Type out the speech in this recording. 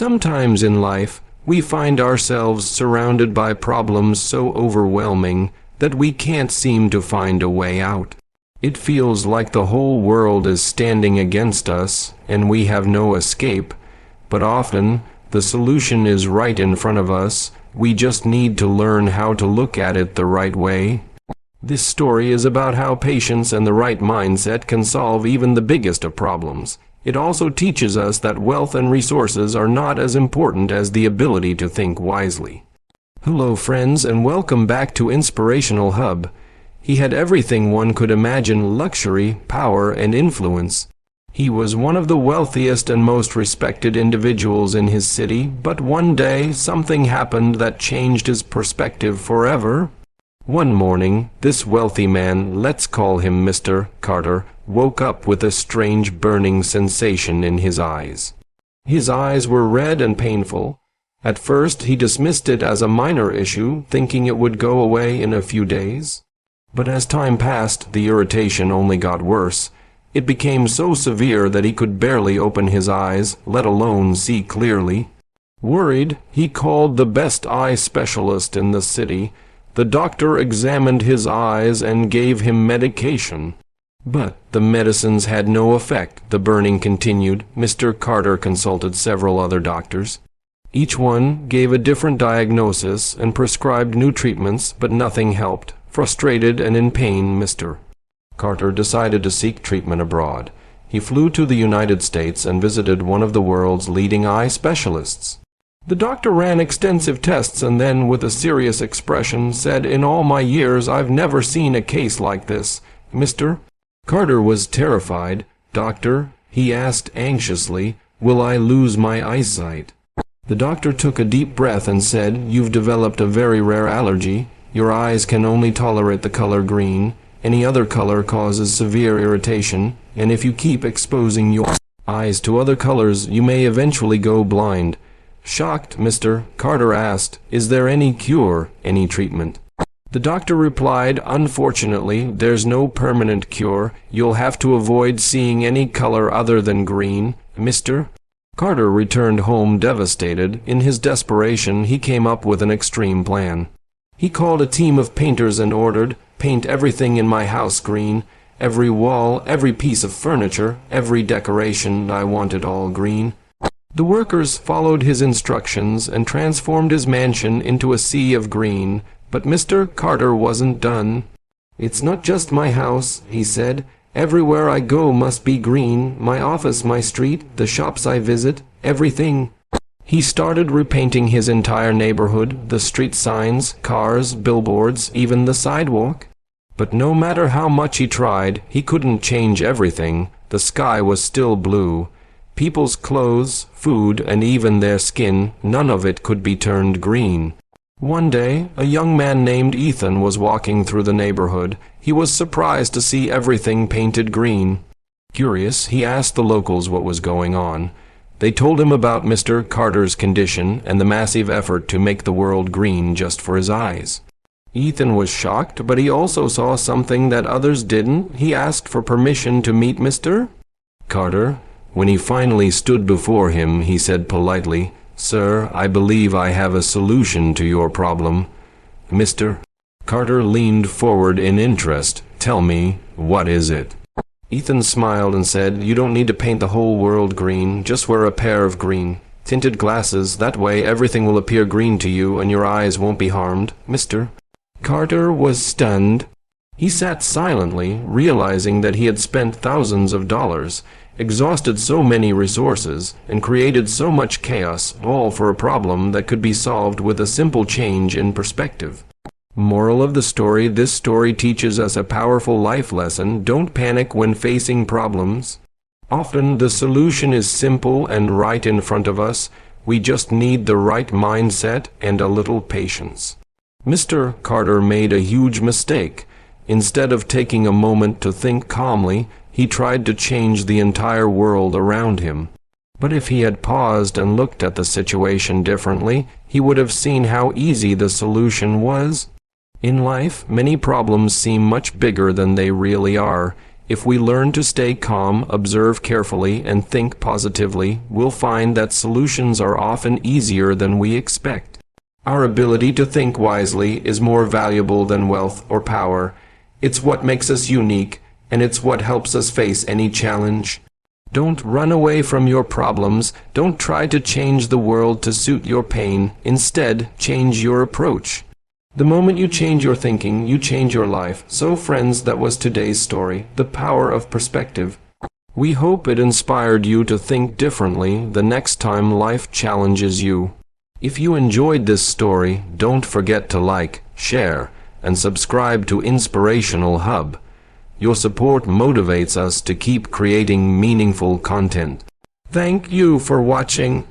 Sometimes in life, we find ourselves surrounded by problems so overwhelming that we can't seem to find a way out. It feels like the whole world is standing against us and we have no escape, but often the solution is right in front of us. We just need to learn how to look at it the right way. This story is about how patience and the right mindset can solve even the biggest of problems. It also teaches us that wealth and resources are not as important as the ability to think wisely. Hello friends, and welcome back to Inspirational Hub. He had everything one could imagine: luxury, power, and influence. He was one of the wealthiest and most respected individuals in his city, but one day something happened that changed his perspective forever. One morning, this wealthy man, let's call him Mr. Carter, woke up with a strange burning sensation in his eyes. His eyes were red and painful. At first he dismissed it as a minor issue, thinking it would go away in a few days. But as time passed, the irritation only got worse. It became so severe that he could barely open his eyes, let alone see clearly. Worried, he called the best eye specialist in the city. The doctor examined his eyes and gave him medication. But the medicines had no effect. The burning continued. Mr. Carter consulted several other doctors. Each one gave a different diagnosis and prescribed new treatments, but nothing helped. Frustrated and in pain, Mr. Carter decided to seek treatment abroad. He flew to the United States and visited one of the world's leading eye specialists. The doctor ran extensive tests and then, with a serious expression, said, "In all my years, I've never seen a case like this, Mr." Carter was terrified. "Doctor," he asked anxiously, "will I lose my eyesight?" The doctor took a deep breath and said, "You've developed a very rare allergy. Your eyes can only tolerate the color green. Any other color causes severe irritation, and if you keep exposing your eyes to other colors, you may eventually go blind." Shocked, Mr. Carter asked, "Is there any cure, any treatment?" The doctor replied, "Unfortunately, there's no permanent cure. You'll have to avoid seeing any color other than green, Mr." Carter returned home devastated. In his desperation, he came up with an extreme plan. He called a team of painters and ordered, "Paint everything in my house green. Every wall, every piece of furniture, every decoration, I want it all green." The workers followed his instructions and transformed his mansion into a sea of green. But Mr. Carter wasn't done. "It's not just my house," he said. "Everywhere I go must be green. My office, my street, the shops I visit, everything." He started repainting his entire neighborhood, the street signs, cars, billboards, even the sidewalk. But no matter how much he tried, he couldn't change everything. The sky was still blue. People's clothes, food, and even their skin, none of it could be turned green. One day, a young man named Ethan was walking through the neighborhood. He was surprised to see everything painted green. Curious, he asked the locals what was going on. They told him about Mr. Carter's condition and the massive effort to make the world green just for his eyes. Ethan was shocked, but he also saw something that others didn't. He asked for permission to meet Mr. Carter. When he finally stood before him, he said politely, "Sir, I believe I have a solution to your problem." Mr. Carter leaned forward in interest. "Tell me, what is it?" Ethan smiled and said, "You don't need to paint the whole world green. Just wear a pair of green tinted glasses. That way everything will appear green to you and your eyes won't be harmed." Mr. Carter was stunned. He sat silently, realizing that he had spent thousands of dollars, exhausted so many resources, and created so much chaos, all for a problem that could be solved with a simple change in perspective. Moral of the story: this story teaches us a powerful life lesson. Don't panic when facing problems. Often the solution is simple and right in front of us. We just need the right mindset and a little patience. Mr. Carter made a huge mistake. Instead of taking a moment to think calmly, he tried to change the entire world around him. But if he had paused and looked at the situation differently, he would have seen how easy the solution was. In life, many problems seem much bigger than they really are. If we learn to stay calm, observe carefully, and think positively, we'll find that solutions are often easier than we expect. Our ability to think wisely is more valuable than wealth or power. It's what makes us unique, and it's what helps us face any challenge. Don't run away from your problems. Don't try to change the world to suit your pain. Instead, change your approach. The moment you change your thinking, you change your life. So friends, that was today's story, The Power of Perspective. We hope it inspired you to think differently the next time life challenges you. If you enjoyed this story, don't forget to like, share, and subscribe to Inspirational Hub. Your support motivates us to keep creating meaningful content. Thank you for watching.